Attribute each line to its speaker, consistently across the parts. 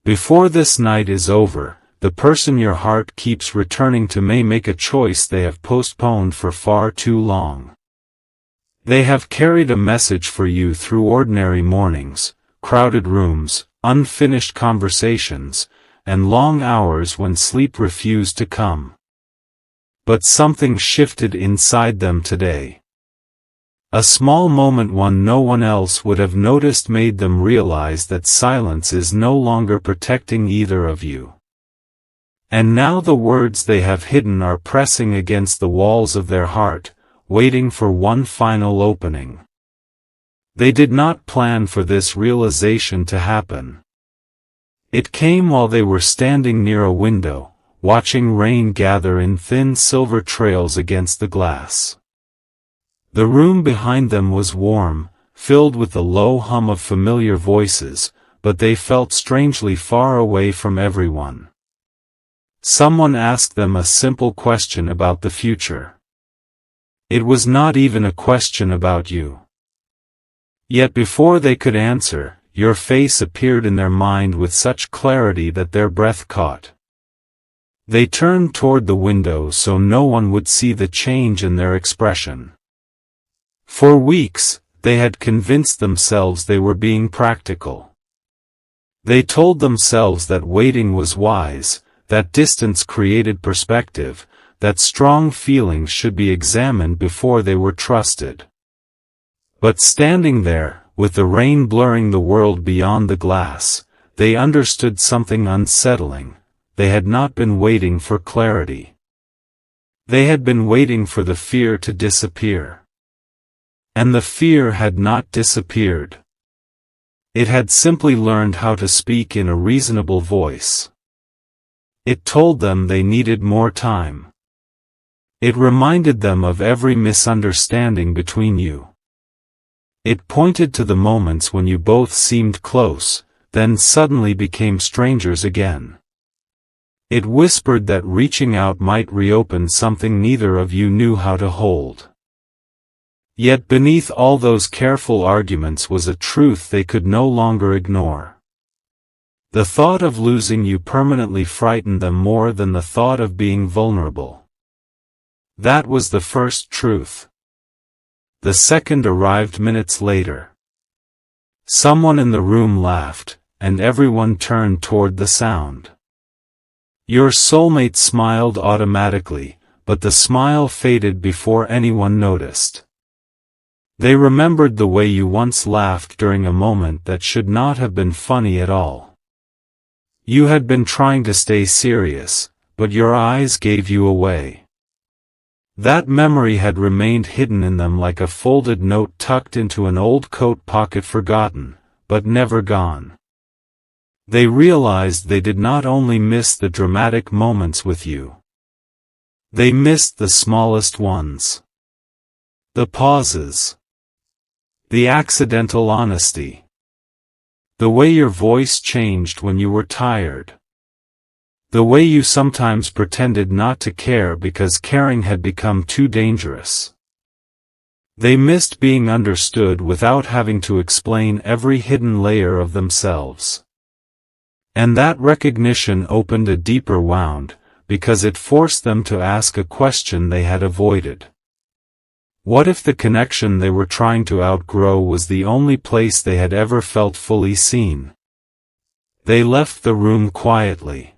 Speaker 1: Before this night is over, the person your heart keeps returning to may make a choice they have postponed for far too long. They have carried a message for you through ordinary mornings, crowded rooms, unfinished conversations, and long hours when sleep refused to come. But something shifted inside them today. A small moment no one else would have noticed made them realize that silence is no longer protecting either of you. And now the words they have hidden are pressing against the walls of their heart, waiting for one final opening. They did not plan for this realization to happen. It came while they were standing near a window, watching rain gather in thin silver trails against the glass. The room behind them was warm, filled with the low hum of familiar voices, but they felt strangely far away from everyone. Someone asked them a simple question about the future. It was not even a question about you. Yet before they could answer, your face appeared in their mind with such clarity that their breath caught. They turned toward the window so no one would see the change in their expression. For weeks, they had convinced themselves they were being practical. They told themselves that waiting was wise, that distance created perspective, that strong feelings should be examined before they were trusted. But standing there, with the rain blurring the world beyond the glass, they understood something unsettling. They had not been waiting for clarity. They had been waiting for the fear to disappear. And the fear had not disappeared. It had simply learned how to speak in a reasonable voice. It told them they needed more time. It reminded them of every misunderstanding between you. It pointed to the moments when you both seemed close, then suddenly became strangers again. It whispered that reaching out might reopen something neither of you knew how to hold. Yet beneath all those careful arguments was a truth they could no longer ignore. The thought of losing you permanently frightened them more than the thought of being vulnerable. That was the first truth. The second arrived minutes later. Someone in the room laughed, and everyone turned toward the sound. Your soulmate smiled automatically, but the smile faded before anyone noticed. They remembered the way you once laughed during a moment that should not have been funny at all. You had been trying to stay serious, but your eyes gave you away. That memory had remained hidden in them like a folded note tucked into an old coat pocket, forgotten, but never gone. They realized they did not only miss the dramatic moments with you. They missed the smallest ones. The pauses. The accidental honesty. The way your voice changed when you were tired. The way you sometimes pretended not to care because caring had become too dangerous. They missed being understood without having to explain every hidden layer of themselves. And that recognition opened a deeper wound, because it forced them to ask a question they had avoided. What if the connection they were trying to outgrow was the only place they had ever felt fully seen? They left the room quietly.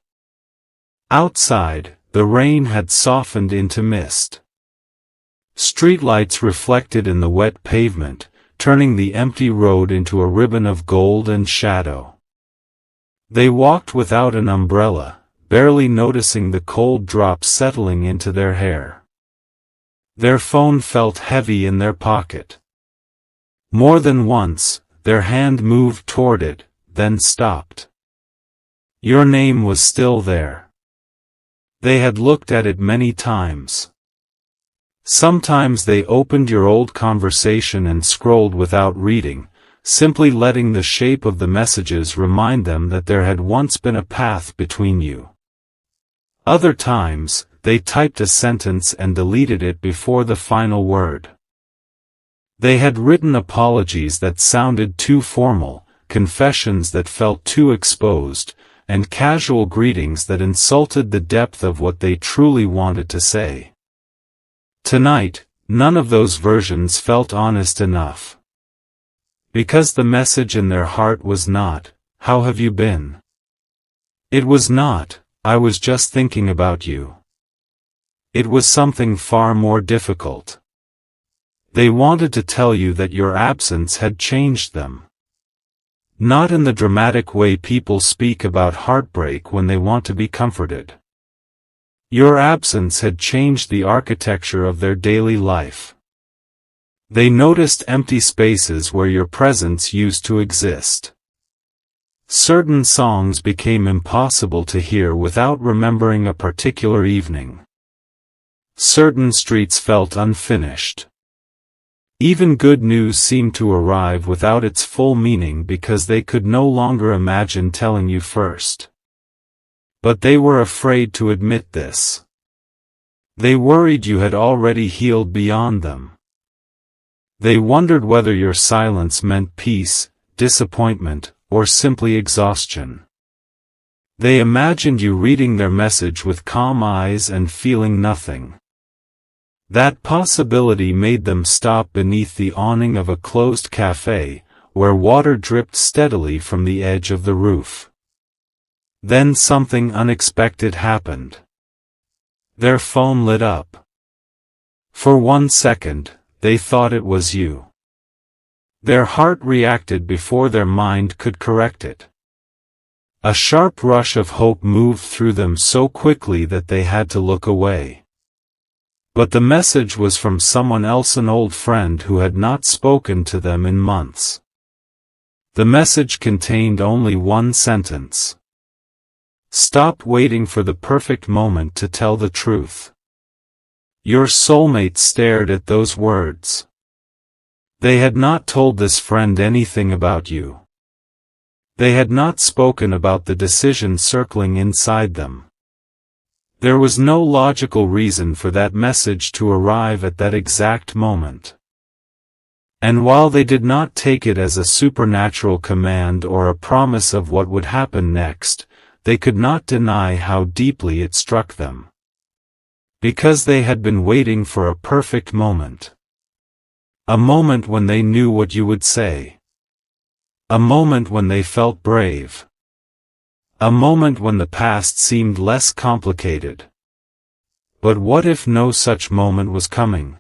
Speaker 1: Outside, the rain had softened into mist. Streetlights reflected in the wet pavement, turning the empty road into a ribbon of gold and shadow. They walked without an umbrella, barely noticing the cold drops settling into their hair. Their phone felt heavy in their pocket. More than once, their hand moved toward it, then stopped. Your name was still there. They had looked at it many times. Sometimes they opened your old conversation and scrolled without reading, simply letting the shape of the messages remind them that there had once been a path between you. Other times, they typed a sentence and deleted it before the final word. They had written apologies that sounded too formal, confessions that felt too exposed, and casual greetings that insulted the depth of what they truly wanted to say. Tonight, none of those versions felt honest enough. Because the message in their heart was not, "How have you been?" It was not, "I was just thinking about you." It was something far more difficult. They wanted to tell you that your absence had changed them. Not in the dramatic way people speak about heartbreak when they want to be comforted. Your absence had changed the architecture of their daily life. They noticed empty spaces where your presence used to exist. Certain songs became impossible to hear without remembering a particular evening. Certain streets felt unfinished. Even good news seemed to arrive without its full meaning because they could no longer imagine telling you first. But they were afraid to admit this. They worried you had already healed beyond them. They wondered whether your silence meant peace, disappointment, or simply exhaustion. They imagined you reading their message with calm eyes and feeling nothing. That possibility made them stop beneath the awning of a closed cafe, where water dripped steadily from the edge of the roof. Then something unexpected happened. Their phone lit up. For 1 second, they thought it was you. Their heart reacted before their mind could correct it. A sharp rush of hope moved through them so quickly that they had to look away. But the message was from someone else, an old friend who had not spoken to them in months. The message contained only one sentence. Stop waiting for the perfect moment to tell the truth. Your soulmate stared at those words. They had not told this friend anything about you. They had not spoken about the decision circling inside them. There was no logical reason for that message to arrive at that exact moment. And while they did not take it as a supernatural command or a promise of what would happen next, they could not deny how deeply it struck them. Because they had been waiting for a perfect moment. A moment when they knew what you would say. A moment when they felt brave. A moment when the past seemed less complicated. But what if no such moment was coming?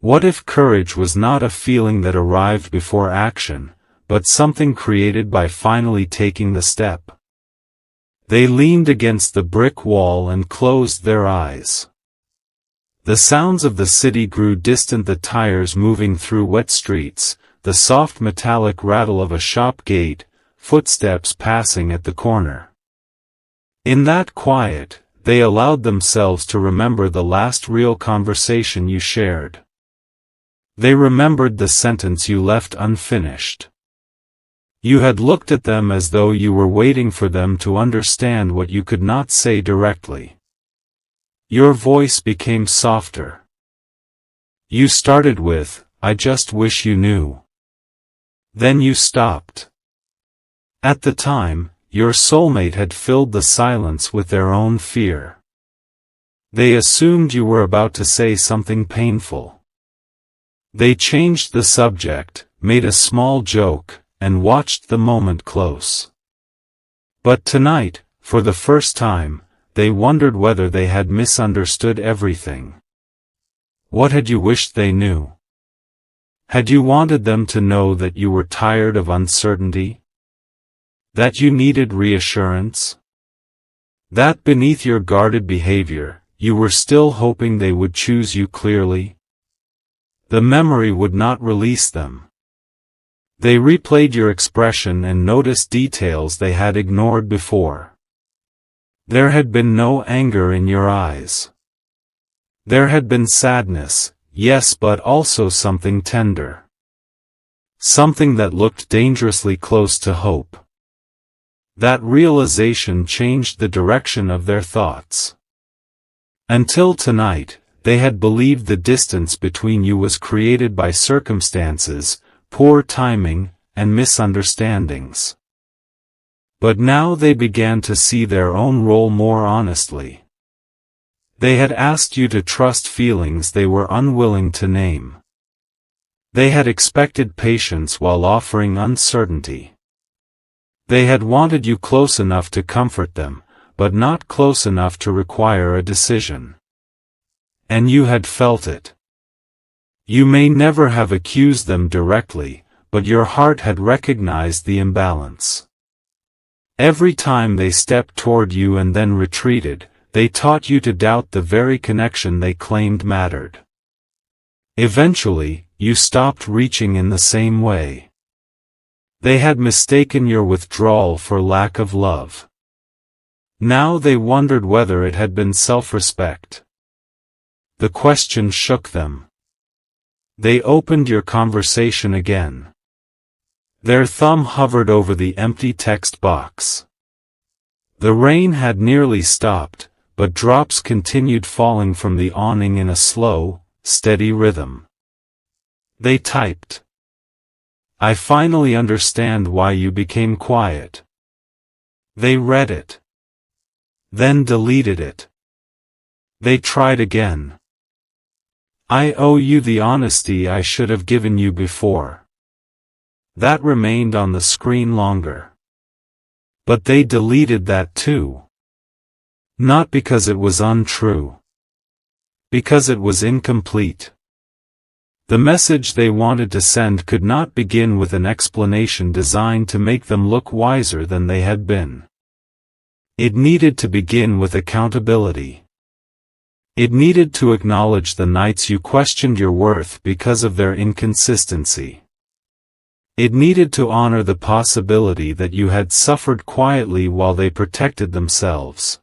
Speaker 1: What if courage was not a feeling that arrived before action, but something created by finally taking the step? They leaned against the brick wall and closed their eyes. The sounds of the city grew distant, the tires moving through wet streets, the soft metallic rattle of a shop gate, footsteps passing at the corner. In that quiet, they allowed themselves to remember the last real conversation you shared. They remembered the sentence you left unfinished. You had looked at them as though you were waiting for them to understand what you could not say directly. Your voice became softer. You started with, "I just wish you knew." Then you stopped. At the time, your soulmate had filled the silence with their own fear. They assumed you were about to say something painful. They changed the subject, made a small joke, and watched the moment close. But tonight, for the first time, they wondered whether they had misunderstood everything. What had you wished they knew? Had you wanted them to know that you were tired of uncertainty? That you needed reassurance? That beneath your guarded behavior, you were still hoping they would choose you clearly? The memory would not release them. They replayed your expression and noticed details they had ignored before. There had been no anger in your eyes. There had been sadness, yes, but also something tender. Something that looked dangerously close to hope. That realization changed the direction of their thoughts. Until tonight, they had believed the distance between you was created by circumstances, poor timing, and misunderstandings. But now they began to see their own role more honestly. They had asked you to trust feelings they were unwilling to name. They had expected patience while offering uncertainty. They had wanted you close enough to comfort them, but not close enough to require a decision. And you had felt it. You may never have accused them directly, but your heart had recognized the imbalance. Every time they stepped toward you and then retreated, they taught you to doubt the very connection they claimed mattered. Eventually, you stopped reaching in the same way. They had mistaken your withdrawal for lack of love. Now they wondered whether it had been self-respect. The question shook them. They opened your conversation again. Their thumb hovered over the empty text box. The rain had nearly stopped, but drops continued falling from the awning in a slow, steady rhythm. They typed. I finally understand why you became quiet. They read it. Then deleted it. They tried again. I owe you the honesty I should have given you before. That remained on the screen longer. But they deleted that too. Not because it was untrue. Because it was incomplete. The message they wanted to send could not begin with an explanation designed to make them look wiser than they had been. It needed to begin with accountability. It needed to acknowledge the nights you questioned your worth because of their inconsistency. It needed to honor the possibility that you had suffered quietly while they protected themselves.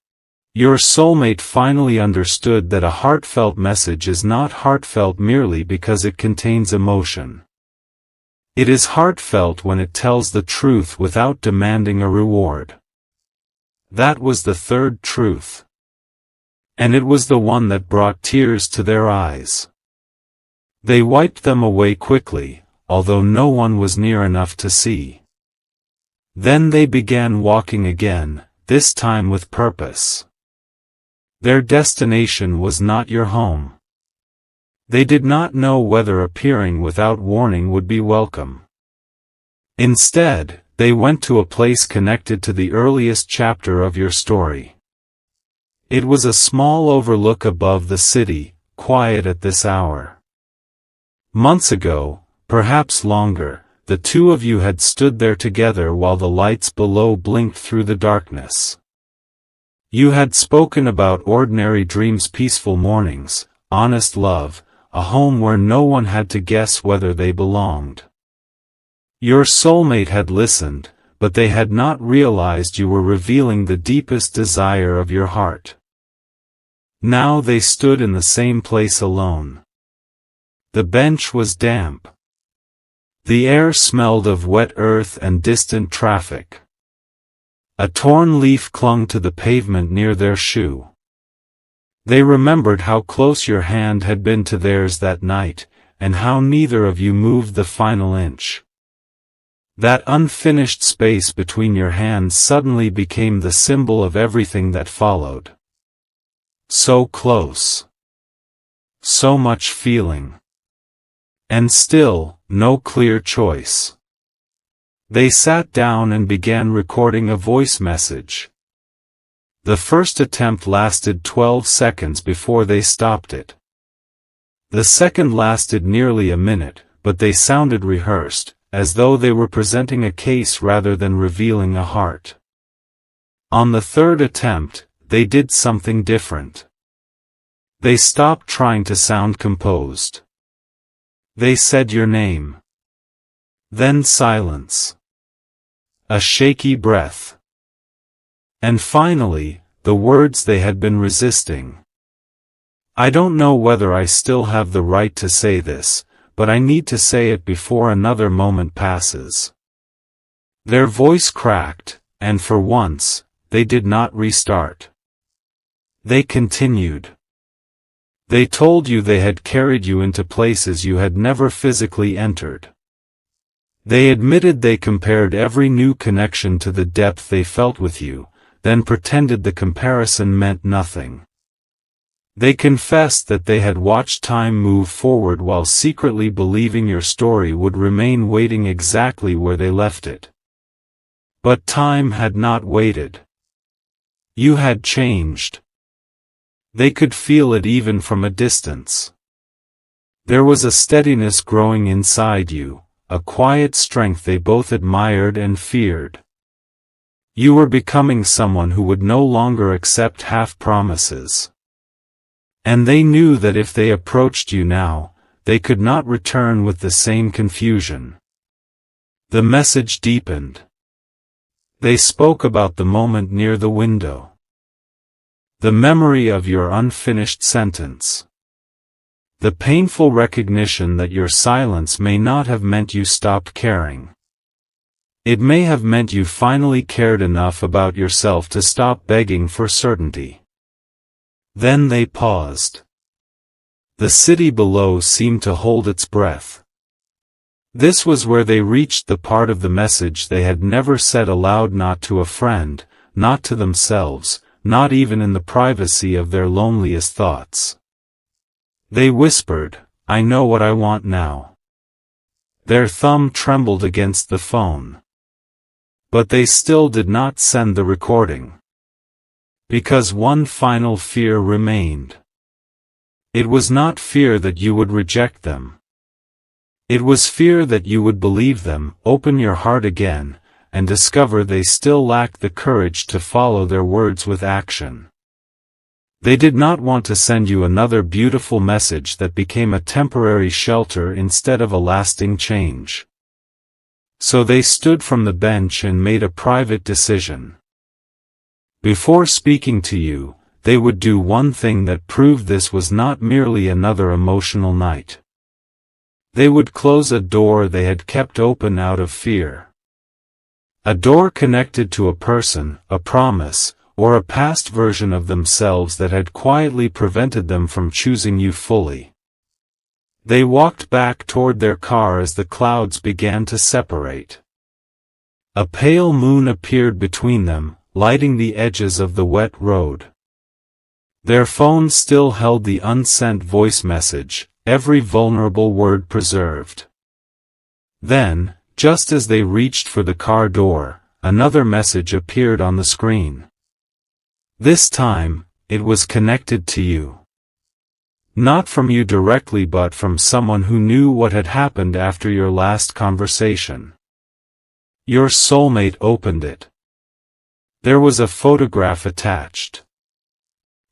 Speaker 1: Your soulmate finally understood that a heartfelt message is not heartfelt merely because it contains emotion. It is heartfelt when it tells the truth without demanding a reward. That was the third truth. And it was the one that brought tears to their eyes. They wiped them away quickly, although no one was near enough to see. Then they began walking again, this time with purpose. Their destination was not your home. They did not know whether appearing without warning would be welcome. Instead, they went to a place connected to the earliest chapter of your story. It was a small overlook above the city, quiet at this hour. Months ago, perhaps longer, the two of you had stood there together while the lights below blinked through the darkness. You had spoken about ordinary dreams, peaceful mornings, honest love, a home where no one had to guess whether they belonged. Your soulmate had listened, but they had not realized you were revealing the deepest desire of your heart. Now they stood in the same place alone. The bench was damp. The air smelled of wet earth and distant traffic. A torn leaf clung to the pavement near their shoe. They remembered how close your hand had been to theirs that night, and how neither of you moved the final inch. That unfinished space between your hands suddenly became the symbol of everything that followed. So close. So much feeling. And still, no clear choice. They sat down and began recording a voice message. The first attempt lasted 12 seconds before they stopped it. The second lasted nearly a minute, but they sounded rehearsed, as though they were presenting a case rather than revealing a heart. On the third attempt, they did something different. They stopped trying to sound composed. They said your name. Then silence. A shaky breath. And finally, the words they had been resisting. I don't know whether I still have the right to say this, but I need to say it before another moment passes. Their voice cracked, and for once, they did not restart. They continued. They told you they had carried you into places you had never physically entered. They admitted they compared every new connection to the depth they felt with you, then pretended the comparison meant nothing. They confessed that they had watched time move forward while secretly believing your story would remain waiting exactly where they left it. But time had not waited. You had changed. They could feel it even from a distance. There was a steadiness growing inside you, a quiet strength they both admired and feared. You were becoming someone who would no longer accept half-promises. And they knew that if they approached you now, they could not return with the same confusion. The message deepened. They spoke about the moment near the window. The memory of your unfinished sentence. The painful recognition that your silence may not have meant you stopped caring. It may have meant you finally cared enough about yourself to stop begging for certainty. Then they paused. The city below seemed to hold its breath. This was where they reached the part of the message they had never said aloud, not to a friend, not to themselves, not even in the privacy of their loneliest thoughts. They whispered, "I know what I want now." Their thumb trembled against the phone. But they still did not send the recording. Because one final fear remained. It was not fear that you would reject them. It was fear that you would believe them, open your heart again, and discover they still lacked the courage to follow their words with action. They did not want to send you another beautiful message that became a temporary shelter instead of a lasting change. So they stood from the bench and made a private decision. Before speaking to you, they would do one thing that proved this was not merely another emotional night. They would close a door they had kept open out of fear. A door connected to a person, a promise, or a past version of themselves that had quietly prevented them from choosing you fully. They walked back toward their car as the clouds began to separate. A pale moon appeared between them, lighting the edges of the wet road. Their phones still held the unsent voice message, every vulnerable word preserved. Then, just as they reached for the car door, another message appeared on the screen. This time, it was connected to you. Not from you directly, but from someone who knew what had happened after your last conversation. Your soulmate opened it. There was a photograph attached.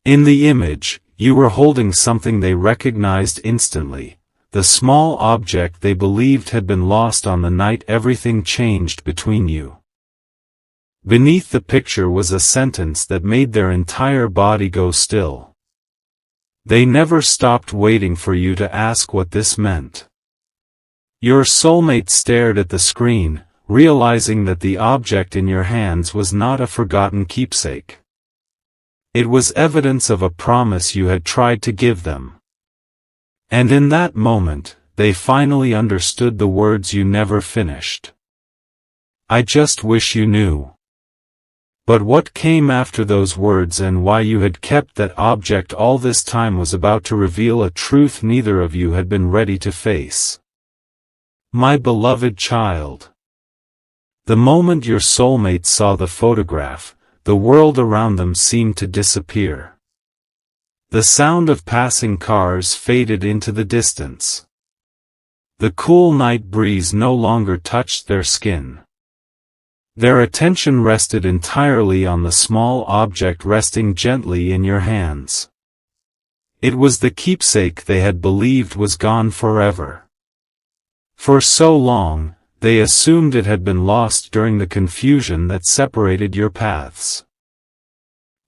Speaker 1: In the image, you were holding something they recognized instantly, the small object they believed had been lost on the night everything changed between you. Beneath the picture was a sentence that made their entire body go still. They never stopped waiting for you to ask what this meant. Your soulmate stared at the screen, realizing that the object in your hands was not a forgotten keepsake. It was evidence of a promise you had tried to give them. And in that moment, they finally understood the words you never finished. "I just wish you knew." But what came after those words and why you had kept that object all this time was about to reveal a truth neither of you had been ready to face. My beloved child. The moment your soulmate saw the photograph, the world around them seemed to disappear. The sound of passing cars faded into the distance. The cool night breeze no longer touched their skin. Their attention rested entirely on the small object resting gently in your hands. It was the keepsake they had believed was gone forever. For so long, they assumed it had been lost during the confusion that separated your paths.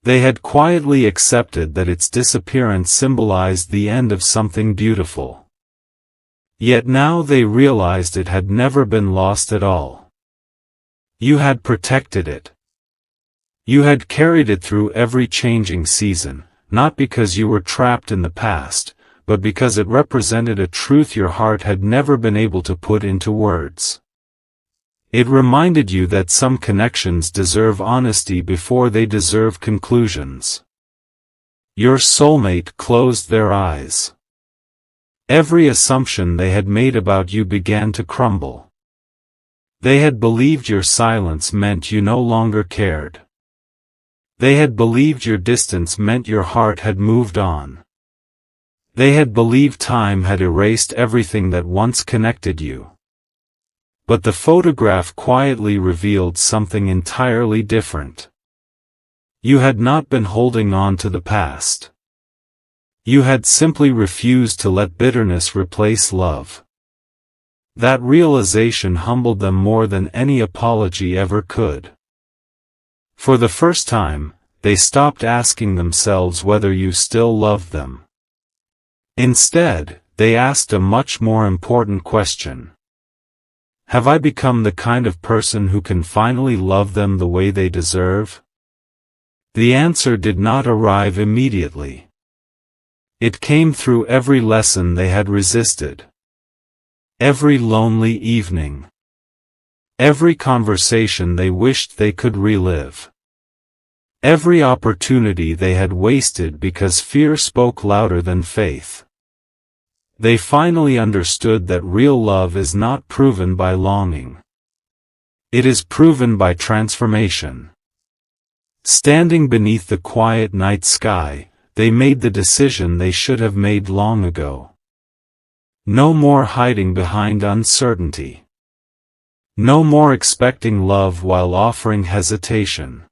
Speaker 1: They had quietly accepted that its disappearance symbolized the end of something beautiful. Yet now they realized it had never been lost at all. You had protected it. You had carried it through every changing season, not because you were trapped in the past, but because it represented a truth your heart had never been able to put into words. It reminded you that some connections deserve honesty before they deserve conclusions. Your soulmate closed their eyes. Every assumption they had made about you began to crumble. They had believed your silence meant you no longer cared. They had believed your distance meant your heart had moved on. They had believed time had erased everything that once connected you. But the photograph quietly revealed something entirely different. You had not been holding on to the past. You had simply refused to let bitterness replace love. That realization humbled them more than any apology ever could. For the first time, they stopped asking themselves whether you still loved them. Instead, they asked a much more important question. Have I become the kind of person who can finally love them the way they deserve? The answer did not arrive immediately. It came through every lesson they had resisted. Every lonely evening. Every conversation they wished they could relive. Every opportunity they had wasted because fear spoke louder than faith. They finally understood that real love is not proven by longing. It is proven by transformation. Standing beneath the quiet night sky, they made the decision they should have made long ago. No more hiding behind uncertainty. No more expecting love while offering hesitation.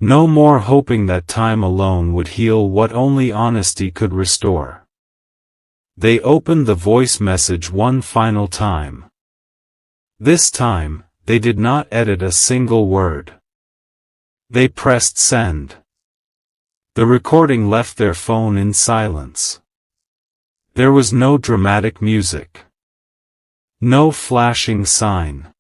Speaker 1: No more hoping that time alone would heal what only honesty could restore. They opened the voice message one final time. This time, they did not edit a single word. They pressed send. The recording left their phone in silence. There was no dramatic music. No flashing sign.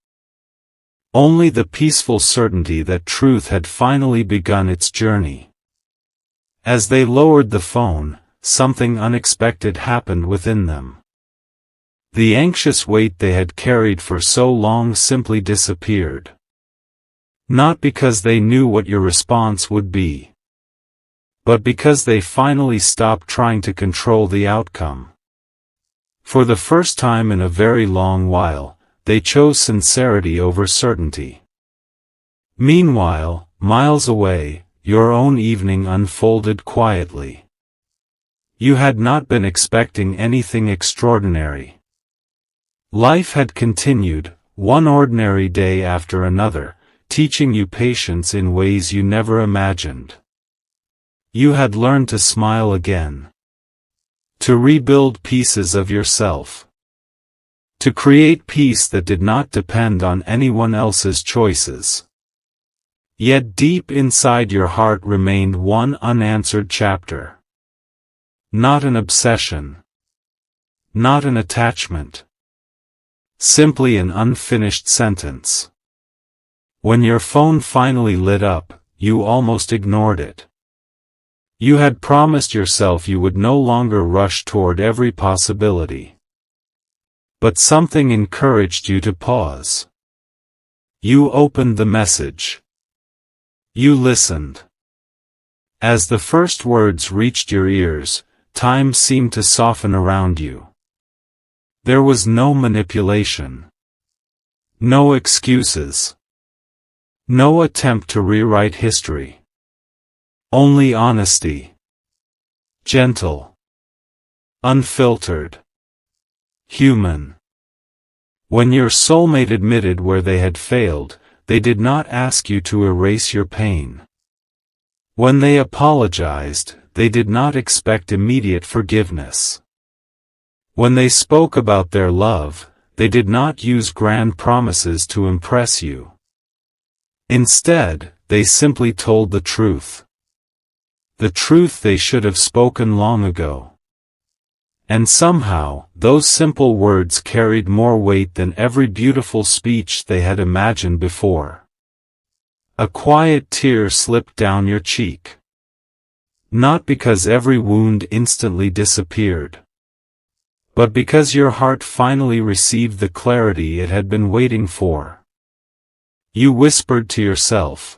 Speaker 1: Only the peaceful certainty that truth had finally begun its journey. As they lowered the phone, something unexpected happened within them. The anxious weight they had carried for so long simply disappeared. Not because they knew what your response would be, but because they finally stopped trying to control the outcome. For the first time in a very long while, they chose sincerity over certainty. Meanwhile, miles away, your own evening unfolded quietly. You had not been expecting anything extraordinary. Life had continued, one ordinary day after another, teaching you patience in ways you never imagined. You had learned to smile again. To rebuild pieces of yourself. To create peace that did not depend on anyone else's choices. Yet deep inside your heart remained one unanswered chapter. Not an obsession. Not an attachment. Simply an unfinished sentence. When your phone finally lit up, you almost ignored it. You had promised yourself you would no longer rush toward every possibility. But something encouraged you to pause. You opened the message. You listened. As the first words reached your ears, time seemed to soften around you. There was no manipulation. No excuses. No attempt to rewrite history. Only honesty. Gentle. Unfiltered. Human. When your soulmate admitted where they had failed, they did not ask you to erase your pain. When they apologized, they did not expect immediate forgiveness. When they spoke about their love, they did not use grand promises to impress you. Instead, they simply told the truth. The truth they should have spoken long ago. And somehow, those simple words carried more weight than every beautiful speech they had imagined before. A quiet tear slipped down your cheek. Not because every wound instantly disappeared, but because your heart finally received the clarity it had been waiting for. You whispered to yourself.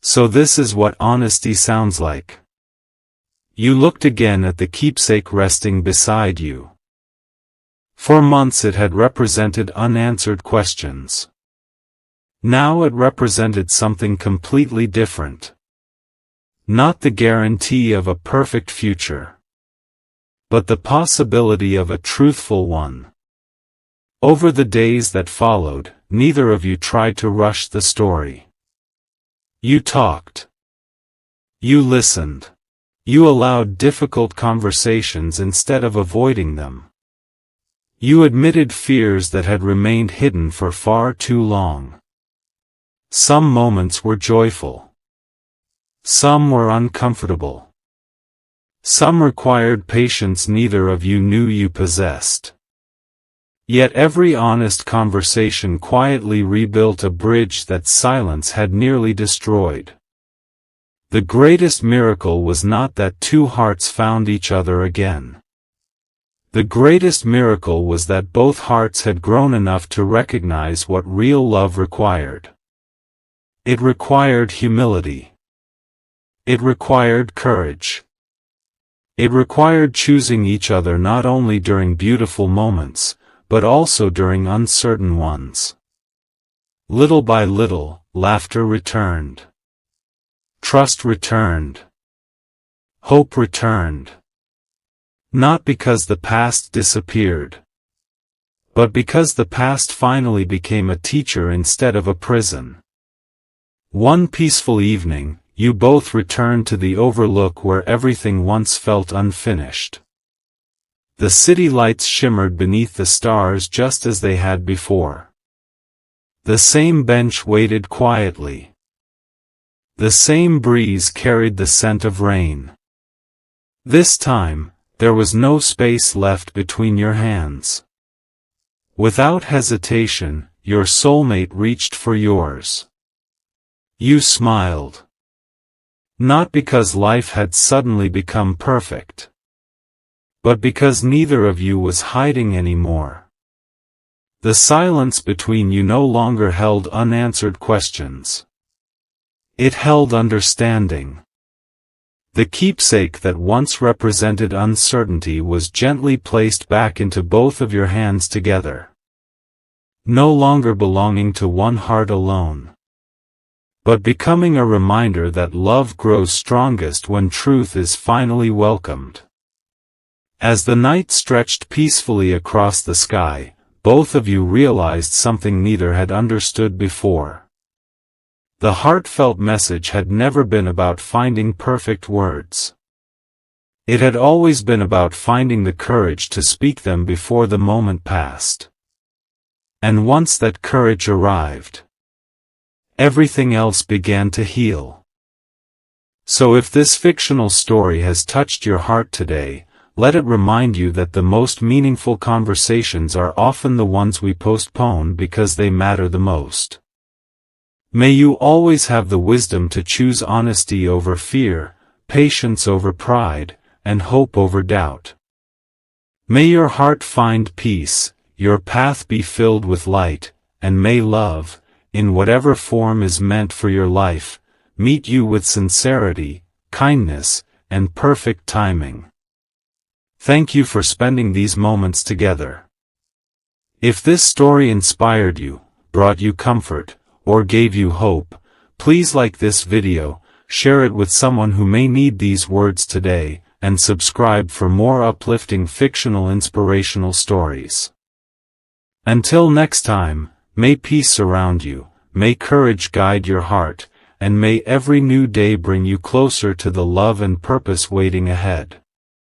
Speaker 1: So this is what honesty sounds like. You looked again at the keepsake resting beside you. For months it had represented unanswered questions. Now it represented something completely different. Not the guarantee of a perfect future, but the possibility of a truthful one. Over the days that followed, neither of you tried to rush the story. You talked. You listened. You allowed difficult conversations instead of avoiding them. You admitted fears that had remained hidden for far too long. Some moments were joyful. Some were uncomfortable. Some required patience neither of you knew you possessed. Yet every honest conversation quietly rebuilt a bridge that silence had nearly destroyed. The greatest miracle was not that two hearts found each other again. The greatest miracle was that both hearts had grown enough to recognize what real love required. It required humility. It required courage. It required choosing each other not only during beautiful moments, but also during uncertain ones. Little by little, laughter returned. Trust returned. Hope returned. Not because the past disappeared, but because the past finally became a teacher instead of a prison. One peaceful evening, you both returned to the overlook where everything once felt unfinished. The city lights shimmered beneath the stars just as they had before. The same bench waited quietly. The same breeze carried the scent of rain. This time, there was no space left between your hands. Without hesitation, your soulmate reached for yours. You smiled. Not because life had suddenly become perfect, but because neither of you was hiding anymore. The silence between you no longer held unanswered questions. It held understanding. The keepsake that once represented uncertainty was gently placed back into both of your hands together. No longer belonging to one heart alone, but becoming a reminder that love grows strongest when truth is finally welcomed. As the night stretched peacefully across the sky, both of you realized something neither had understood before. The heartfelt message had never been about finding perfect words. It had always been about finding the courage to speak them before the moment passed. And once that courage arrived, everything else began to heal. So if this fictional story has touched your heart today, let it remind you that the most meaningful conversations are often the ones we postpone because they matter the most. May you always have the wisdom to choose honesty over fear, patience over pride, and hope over doubt. May your heart find peace, your path be filled with light, and may love, in whatever form is meant for your life, meet you with sincerity, kindness, and perfect timing. Thank you for spending these moments together. If this story inspired you, brought you comfort, or gave you hope, please like this video, share it with someone who may need these words today, and subscribe for more uplifting fictional inspirational stories. Until next time, may peace surround you, may courage guide your heart, and may every new day bring you closer to the love and purpose waiting ahead.